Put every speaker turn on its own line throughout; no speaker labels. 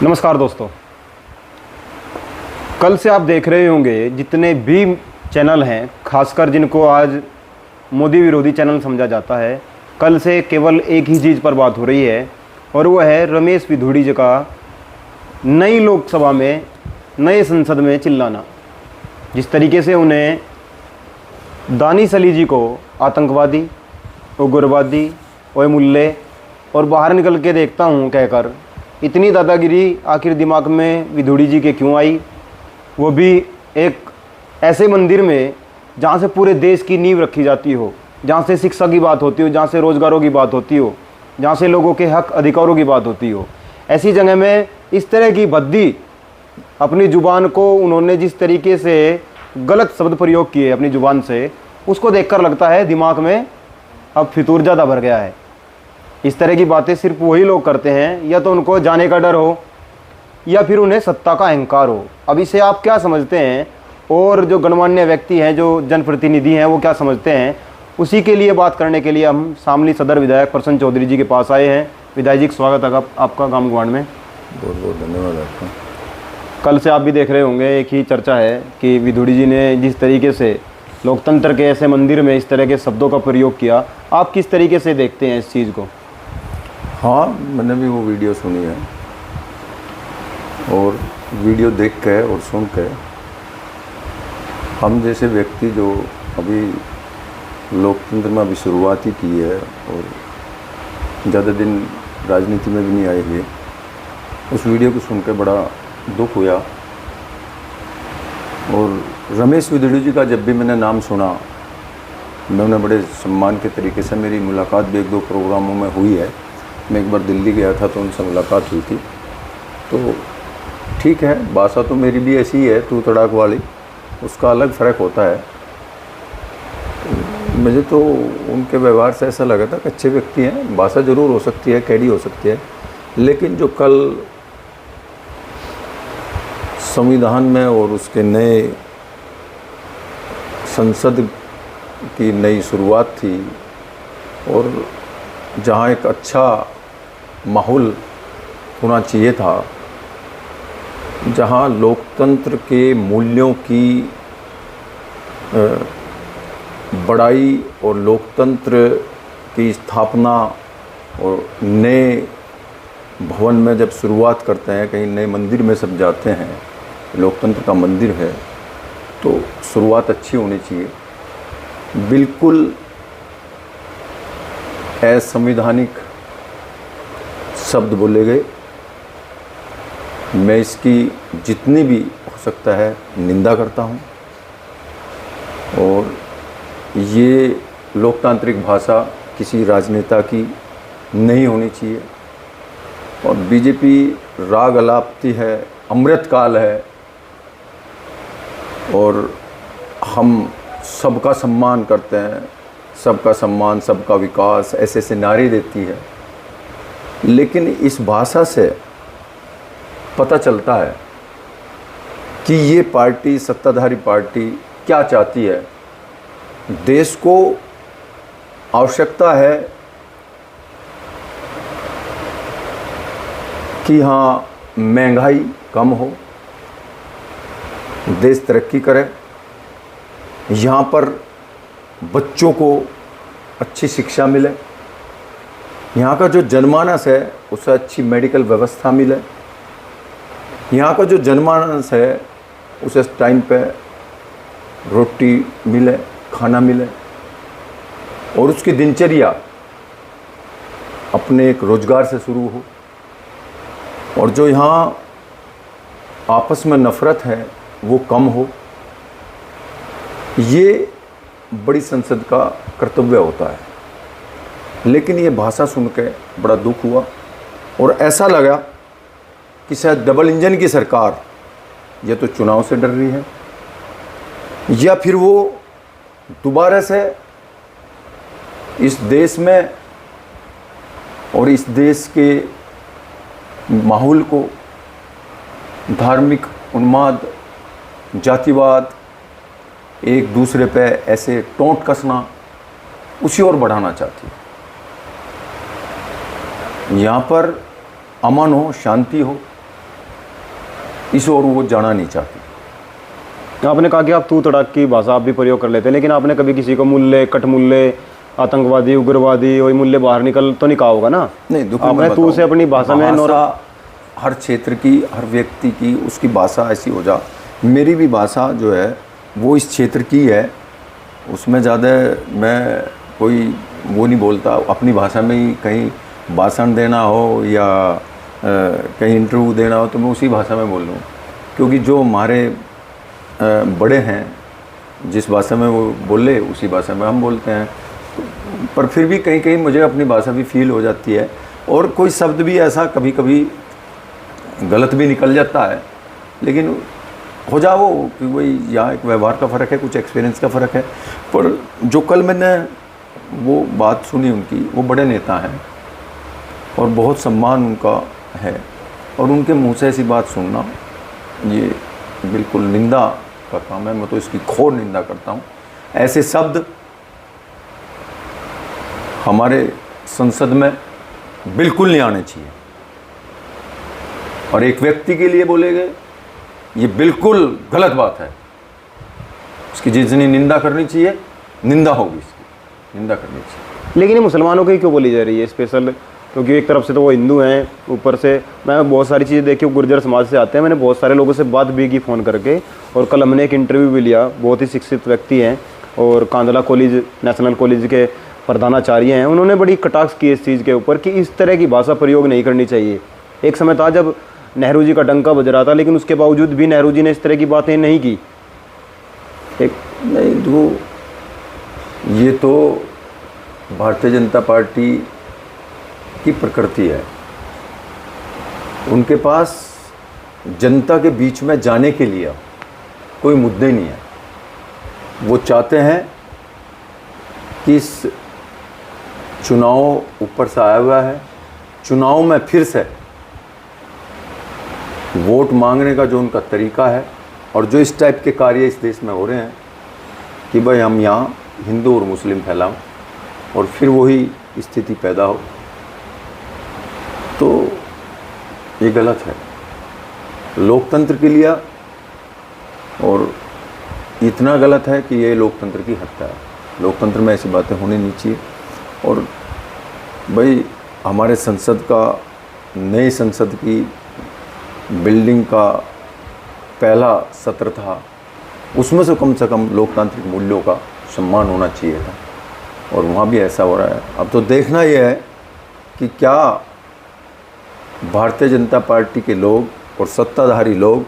नमस्कार दोस्तों, कल से आप देख रहे होंगे जितने भी चैनल हैं, खासकर जिनको आज मोदी विरोधी चैनल समझा जाता है, कल से केवल एक ही चीज़ पर बात हो रही है और वो है रमेश विधुड़ी जी का नई लोकसभा में, नए संसद में चिल्लाना। जिस तरीके से उन्हें दानिश अली जी को आतंकवादी, उग्रवादी, ओए मुल्ले और बाहर निकल के देखता हूँ कहकर, इतनी दादागिरी आखिर दिमाग में विधुड़ी जी के क्यों आई? वो भी एक ऐसे मंदिर में जहाँ से पूरे देश की नींव रखी जाती हो, जहाँ से शिक्षा की बात होती हो, जहाँ से रोज़गारों की बात होती हो, जहाँ से लोगों के हक अधिकारों की बात होती हो। ऐसी जगह में इस तरह की भद्दी अपनी ज़ुबान को उन्होंने जिस तरीके से गलत शब्द प्रयोग किए अपनी ज़ुबान से, उसको देखकर लगता है दिमाग में अब फितूर ज़्यादा भर गया है। इस तरह की बातें सिर्फ वही लोग करते हैं, या तो उनको जाने का डर हो या फिर उन्हें सत्ता का अहंकार हो। अब इसे आप क्या समझते हैं और जो गणमान्य व्यक्ति हैं, जो जनप्रतिनिधि हैं, वो क्या समझते हैं, उसी के लिए बात करने के लिए हम शामली सदर विधायक प्रसन्न चौधरी जी के पास आए हैं। विधायक जी, स्वागत है आपका गाम गवांड में।
बहुत बहुत धन्यवाद आपका।
कल से आप भी देख रहे होंगे, एक ही चर्चा है कि विधुड़ी जी ने जिस तरीके से लोकतंत्र के ऐसे मंदिर में इस तरह के शब्दों का प्रयोग किया, आप किस तरीके से देखते हैं इस चीज़ को?
हाँ, मैंने भी वो वीडियो सुनी है और वीडियो देख के और सुन के हम जैसे व्यक्ति जो अभी लोकतंत्र में अभी शुरुआत ही की है और ज़्यादा दिन राजनीति में भी नहीं आए हुए, उस वीडियो को सुन के बड़ा दुख हुआ। और रमेश विधुड़ी जी का जब भी मैंने नाम सुना, मैंने बड़े सम्मान के तरीके से, मेरी मुलाकात भी एक दो प्रोग्रामों में हुई है। मैं एक बार दिल्ली गया था तो उनसे मुलाकात हुई थी। तो ठीक है, भाषा तो मेरी भी ऐसी ही है, तू तड़ाक वाली, उसका अलग फ़र्क होता है। मुझे तो उनके व्यवहार से ऐसा लगा था कि अच्छे व्यक्ति हैं। भाषा ज़रूर हो सकती है, कैडी हो सकती है, लेकिन जो कल संविधान में और उसके नए संसद की नई शुरुआत थी और जहाँ एक अच्छा माहौल होना चाहिए था, जहाँ लोकतंत्र के मूल्यों की बड़ाई और लोकतंत्र की स्थापना और नए भवन में जब शुरुआत करते हैं, कहीं नए मंदिर में सब जाते हैं, लोकतंत्र का मंदिर है, तो शुरुआत अच्छी होनी चाहिए। बिल्कुल असंवैधानिक शब्द बोले गए। मैं इसकी जितनी भी हो सकता है निंदा करता हूँ और ये लोकतांत्रिक भाषा किसी राजनेता की नहीं होनी चाहिए। और बीजेपी राग अलापती है, अमृतकाल है और हम सबका सम्मान करते हैं, सबका सम्मान, सबका विकास, ऐसे ऐसे नारे देती है। लेकिन इस भाषा से पता चलता है कि ये पार्टी, सत्ताधारी पार्टी, क्या चाहती है। देश को आवश्यकता है कि हाँ, महंगाई कम हो, देश तरक्की करे, यहाँ पर बच्चों को अच्छी शिक्षा मिले, यहाँ का जो जनमानस है उसे अच्छी मेडिकल व्यवस्था मिले, यहाँ का जो जनमानस है उसे टाइम पे रोटी मिले, खाना मिले और उसकी दिनचर्या अपने एक रोजगार से शुरू हो। और जो यहाँ आपस में नफ़रत है वो कम हो। ये बड़ी संसद का कर्तव्य होता है। लेकिन ये भाषा सुन के बड़ा दुख हुआ और ऐसा लगा कि शायद डबल इंजन की सरकार ये तो चुनाव से डर रही है, या फिर वो दोबारा से इस देश में और इस देश के माहौल को धार्मिक उन्माद, जातिवाद, एक दूसरे पे ऐसे टोंट कसना, उसी ओर बढ़ाना चाहती है। यहाँ पर अमन हो, शांति हो, इस ओर वो जाना नहीं चाहती।
आपने कहा कि आप तू तड़ाक की भाषा आप भी प्रयोग कर लेते हैं, लेकिन आपने कभी किसी को मुल्ले, कटमुल्ले, आतंकवादी, उग्रवादी, वही मुल्ले बाहर निकल तो नहीं कहा होगा ना?
नहीं, देखो
आपने तू से अपनी भाषा में
हर क्षेत्र की, हर व्यक्ति की उसकी भाषा ऐसी हो जा। मेरी भी भाषा जो है वो इस क्षेत्र की है, उसमें ज़्यादा मैं कोई वो नहीं बोलता। अपनी भाषा में ही कहीं भाषण देना हो या कहीं इंटरव्यू देना हो तो मैं उसी भाषा में बोल लूँ, क्योंकि जो हमारे बड़े हैं जिस भाषा में वो बोले उसी भाषा में हम बोलते हैं। पर फिर भी कहीं कहीं मुझे अपनी भाषा भी फील हो जाती है, और कोई शब्द भी ऐसा कभी कभी गलत भी निकल जाता है, लेकिन हो जा वो कि वही यहाँ एक व्यवहार का फ़र्क है, कुछ एक्सपीरियंस का फ़र्क है। पर जो कल मैंने वो बात सुनी उनकी, वो बड़े नेता हैं और बहुत सम्मान उनका है, और उनके मुंह से ऐसी बात सुनना ये बिल्कुल निंदा का काम है। मैं तो इसकी घोर निंदा करता हूँ। ऐसे शब्द हमारे संसद में बिल्कुल नहीं आने चाहिए, और एक व्यक्ति के लिए बोले गए, ये बिल्कुल गलत बात है। इसकी जितनी निंदा करनी चाहिए निंदा होगी, इसकी निंदा करनी चाहिए।
लेकिन ये मुसलमानों की क्यों बोली जा रही है स्पेशल? क्योंकि एक तरफ से तो वो हिंदू हैं, ऊपर से मैं बहुत सारी चीज़ें देखी, गुर्जर समाज से आते हैं। मैंने बहुत सारे लोगों से बात भी की फ़ोन करके, और कल हमने एक इंटरव्यू भी लिया। बहुत ही शिक्षित व्यक्ति हैं और कांदला कॉलेज, नेशनल कॉलेज के प्रधानाचार्य हैं। उन्होंने बड़ी कटाक्ष की इस चीज़ के ऊपर कि इस तरह की भाषा प्रयोग नहीं करनी चाहिए। एक समय था जब नेहरू जी का डंका बज रहा था, लेकिन उसके बावजूद भी नेहरू जी ने इस तरह की बातें नहीं की।
नहीं, तो ये तो भारतीय जनता पार्टी की प्रकृति है। उनके पास जनता के बीच में जाने के लिए कोई मुद्दे नहीं है। वो चाहते हैं कि इस चुनाव ऊपर से आया हुआ है, चुनाव में फिर से वोट मांगने का जो उनका तरीका है, और जो इस टाइप के कार्य इस देश में हो रहे हैं कि भाई हम यहाँ हिंदू और मुस्लिम फैलाओ और फिर वही स्थिति पैदा हो, तो ये गलत है लोकतंत्र के लिए, और इतना गलत है कि ये लोकतंत्र की हत्या है। लोकतंत्र में ऐसी बातें होनी नहीं चाहिए। और भाई हमारे संसद का, नई संसद की बिल्डिंग का पहला सत्र था, उसमें से कम लोकतांत्रिक मूल्यों का सम्मान होना चाहिए था, और वहाँ भी ऐसा हो रहा है। अब तो देखना यह है कि क्या भारतीय जनता पार्टी के लोग और सत्ताधारी लोग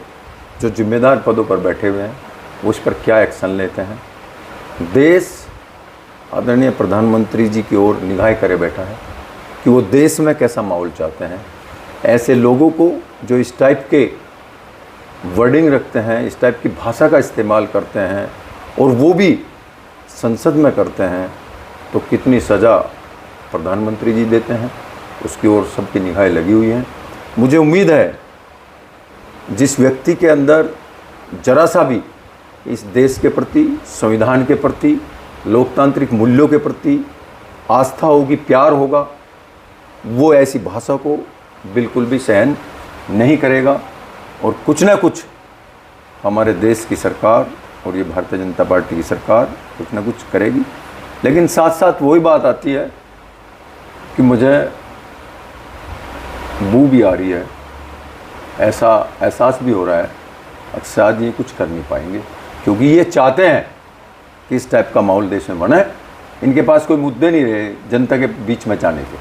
जो जिम्मेदार पदों पर बैठे हुए हैं वो इस पर क्या एक्शन लेते हैं। देश आदरणीय प्रधानमंत्री जी की ओर निगाह करे बैठा है कि वो देश में कैसा माहौल चाहते हैं। ऐसे लोगों को जो इस टाइप के वर्डिंग रखते हैं, इस टाइप की भाषा का इस्तेमाल करते हैं, और वो भी संसद में करते हैं, तो कितनी सज़ा प्रधानमंत्री जी देते हैं, उसकी ओर सबकी निगाहें लगी हुई हैं। मुझे उम्मीद है जिस व्यक्ति के अंदर जरा सा भी इस देश के प्रति, संविधान के प्रति, लोकतांत्रिक मूल्यों के प्रति आस्था होगी, प्यार होगा, वो ऐसी भाषा को बिल्कुल भी सहन नहीं करेगा, और कुछ ना कुछ हमारे देश की सरकार और ये भारतीय जनता पार्टी की सरकार कुछ ना कुछ करेगी। लेकिन साथ साथ वही बात आती है कि मुझे बू भी आ रही है, ऐसा एहसास भी हो रहा है अब शायद ये कुछ कर नहीं पाएंगे, क्योंकि ये चाहते हैं कि इस टाइप का माहौल देश में बने। इनके पास कोई मुद्दे नहीं रहे जनता के बीच में जाने के,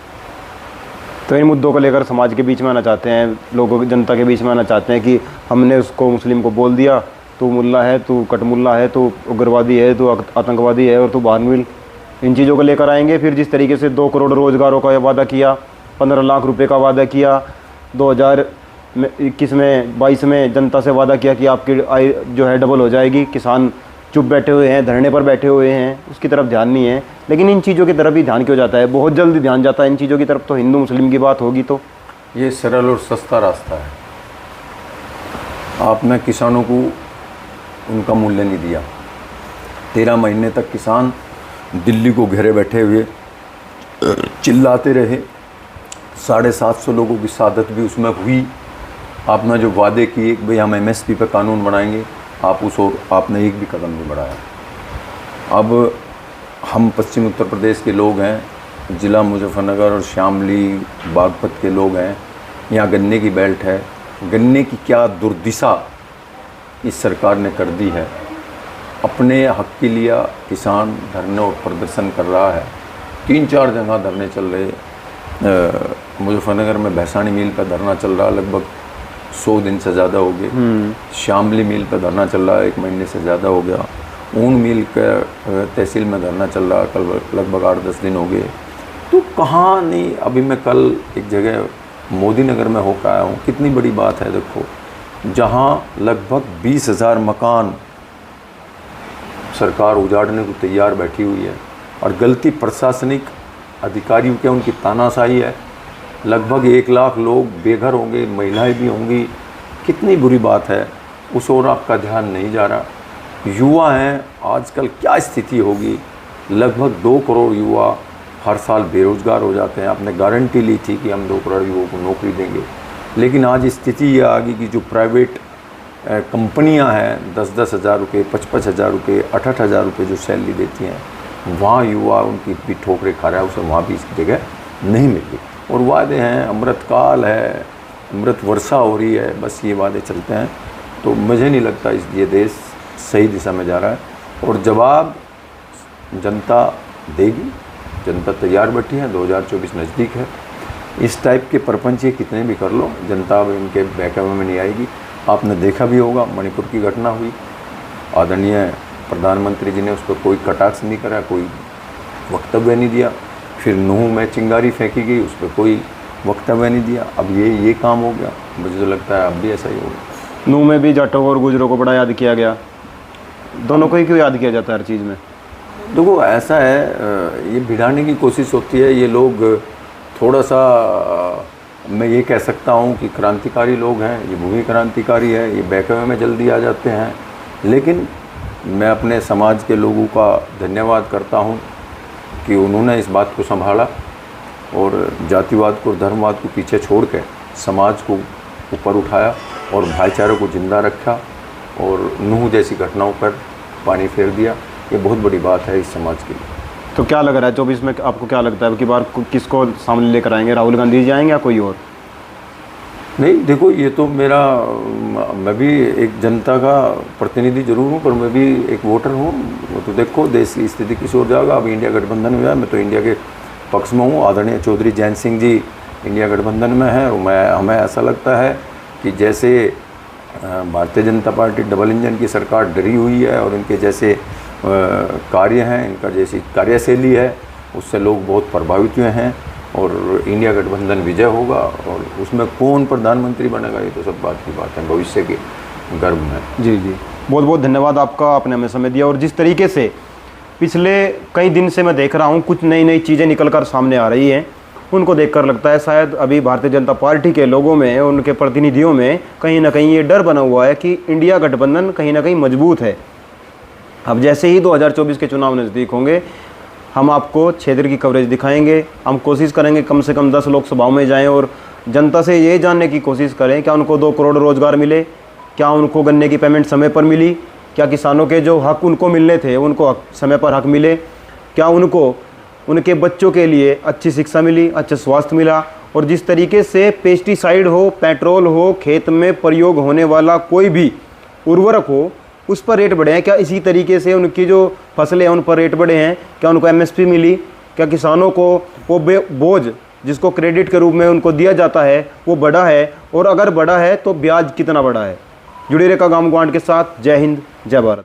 तो इन मुद्दों को लेकर समाज के बीच में आना चाहते हैं, लोगों की, जनता के बीच में आना चाहते हैं कि हमने उसको, मुस्लिम को बोल दिया तू मुल्ला है, तू कटमुल्ला है, तू उग्रवादी है, तू आतंकवादी है, और तू बाहर मिल। इन चीज़ों को लेकर आएंगे। फिर जिस तरीके से 2 करोड़ रोज़गारों का वादा किया, 15 लाख रुपए का वादा किया, 2021 में 22 में जनता से वादा किया कि आपकी आय जो है डबल हो जाएगी। किसान चुप बैठे हुए हैं, धरने पर बैठे हुए हैं, उसकी तरफ ध्यान नहीं है। लेकिन इन चीज़ों की तरफ ही ध्यान क्यों जाता है? बहुत जल्दी ध्यान जाता है इन चीज़ों की तरफ। तो हिंदू मुस्लिम की बात होगी तो
ये सरल और सस्ता रास्ता है। आपने किसानों को उनका मूल्य नहीं दिया। 13 महीने तक किसान दिल्ली को घेरे बैठे हुए चिल्लाते रहे। 750 लोगों की शहादत भी उसमें हुई, आपने जो वादे किए कि भाई हम एमएसपी पे कानून बनाएंगे, आप उस ओर आपने एक भी कदम नहीं बढ़ाया। अब हम पश्चिम उत्तर प्रदेश के लोग हैं, ज़िला मुजफ्फरनगर और शामली बागपत के लोग हैं। यहाँ गन्ने की बेल्ट है, गन्ने की क्या दुर्दिशा इस सरकार ने कर दी है। अपने हक के लिए किसान धरने और प्रदर्शन कर रहा है। 3-4 जगह धरने चल रहे। मुजफ्फरनगर में भैसानी मिल पर धरना चल रहा, लगभग 100 दिन से ज़्यादा हो गए। शामली मिल पर धरना चल रहा है, 1 महीने से ज़्यादा हो गया। ऊन मिल का तहसील में धरना चल रहा, कल लगभग 8-10 दिन हो गए। तो कहाँ नहीं। अभी मैं कल एक जगह मोदी नगर में होकर आया हूँ। कितनी बड़ी बात है, देखो, जहाँ लगभग 20,000 मकान सरकार उजाड़ने को तैयार बैठी हुई है और गलती प्रशासनिक अधिकारियों के, उनकी तानाशाही है। लगभग 1 लाख लोग बेघर होंगे, महिलाएं भी होंगी। कितनी बुरी बात है, उस ओर आपका ध्यान नहीं जा रहा। युवा हैं, आजकल क्या स्थिति होगी। लगभग 2 करोड़ युवा हर साल बेरोज़गार हो जाते हैं। आपने गारंटी ली थी कि हम 2 करोड़ युवाओं को नौकरी देंगे, लेकिन आज स्थिति ये आ गई कि जो प्राइवेट कंपनियां हैं 10-10 हज़ार रुपये, 55 हज़ार रुपये, 68 हज़ार रुपये जो सैलरी देती हैं, वहाँ युवा उनकी भी ठोकरें खा रहा है, उसे वहाँ भी इस जगह नहीं मिल रही। और वादे हैं, अमृतकाल है, अमृत वर्षा हो रही है, बस ये वादे चलते हैं। तो मुझे नहीं लगता ये देश सही दिशा में जा रहा है। और जवाब जनता देगी, जनता तैयार बैठी है। 2024 नज़दीक है। इस टाइप के प्रपंच ये कितने भी कर लो, जनता अब इनके बहकावे में नहीं आएगी। आपने देखा भी होगा, मणिपुर की घटना हुई, आदरणीय प्रधानमंत्री जी ने उस पर कोई कटाक्ष नहीं करा, कोई वक्तव्य नहीं दिया। फिर नूह में चिंगारी फेंकी गई, उस पर कोई वक्तव्य नहीं दिया। अब ये काम हो गया। मुझे तो लगता है अब भी ऐसा ही होगा।
नूह में भी जाटों और गुजरों को बड़ा याद किया गया। दोनों को ही क्यों याद किया जाता है हर चीज़ में?
देखो, ऐसा है, ये भिड़ाने की कोशिश होती है। ये लोग थोड़ा सा, मैं ये कह सकता हूँ कि क्रांतिकारी लोग हैं, ये भूमि क्रांतिकारी है, ये बहकावे में जल्दी आ जाते हैं। लेकिन मैं अपने समाज के लोगों का धन्यवाद करता हूँ कि उन्होंने इस बात को संभाला और जातिवाद को, धर्मवाद को पीछे छोड़ के समाज को ऊपर उठाया और भाईचारे को जिंदा रखा और नूह जैसी घटनाओं पर पानी फेर दिया। ये बहुत बड़ी बात है इस समाज के लिए।
तो क्या लग रहा है 24 में, आपको क्या लगता है अब की बार किसको सामने लेकर आएंगे? राहुल गांधी जी आएंगे या कोई और?
नहीं, देखो, ये तो मैं भी एक जनता का प्रतिनिधि जरूर हूँ, पर मैं भी एक वोटर हूँ। वो तो देखो देश की स्थिति किस ओर जाएगा। अब इंडिया गठबंधन में है, मैं तो इंडिया के पक्ष में हूँ। आदरणीय चौधरी जैन सिंह जी इंडिया गठबंधन में है और हमें ऐसा लगता है कि जैसे Bharatiya Janata party double engine की सरकार डरी हुई है और इनके जैसे कार्य हैं, इनका जैसी कार्यशैली है, उससे लोग बहुत प्रभावित हुए हैं और इंडिया गठबंधन विजय होगा। और उसमें कौन प्रधानमंत्री बनेगा, ये तो सब बात की बात है, भविष्य के गर्भ में।
जी जी, बहुत बहुत धन्यवाद आपका, आपने हमें समय दिया। और जिस तरीके से पिछले कई दिन से मैं देख रहा हूँ कुछ नई नई चीज़ें निकल कर सामने आ रही हैं, उनको देखकर लगता है शायद अभी भारतीय जनता पार्टी के लोगों में, उनके प्रतिनिधियों में कहीं ना कहीं ये डर बना हुआ है कि इंडिया गठबंधन कहीं ना कहीं मजबूत है। अब जैसे ही 2024 के चुनाव नज़दीक होंगे, हम आपको क्षेत्र की कवरेज दिखाएंगे। हम कोशिश करेंगे कम से कम 10 लोकसभाओं में जाएं और जनता से ये जानने की कोशिश करें क्या उनको 2 करोड़ रोज़गार मिले, क्या उनको गन्ने की पेमेंट समय पर मिली, क्या किसानों के जो हक उनको मिलने थे उनको समय पर हक मिले, क्या उनको उनके बच्चों के लिए अच्छी शिक्षा मिली, अच्छा स्वास्थ्य मिला। और जिस तरीके से पेस्टिसाइड हो, पेट्रोल हो, खेत में प्रयोग होने वाला कोई भी उर्वरक हो, उस पर रेट बढ़े हैं, क्या इसी तरीके से उनकी जो फसलें हैं उन पर रेट बढ़े हैं? क्या उनको एमएसपी मिली? क्या किसानों को वो बोझ जिसको क्रेडिट के रूप में उनको दिया जाता है वो बढ़ा है? और अगर बढ़ा है तो ब्याज कितना बढ़ा है? जुड़े रहेगा गांव ग्वांड के साथ। जय हिंद, जय भारत।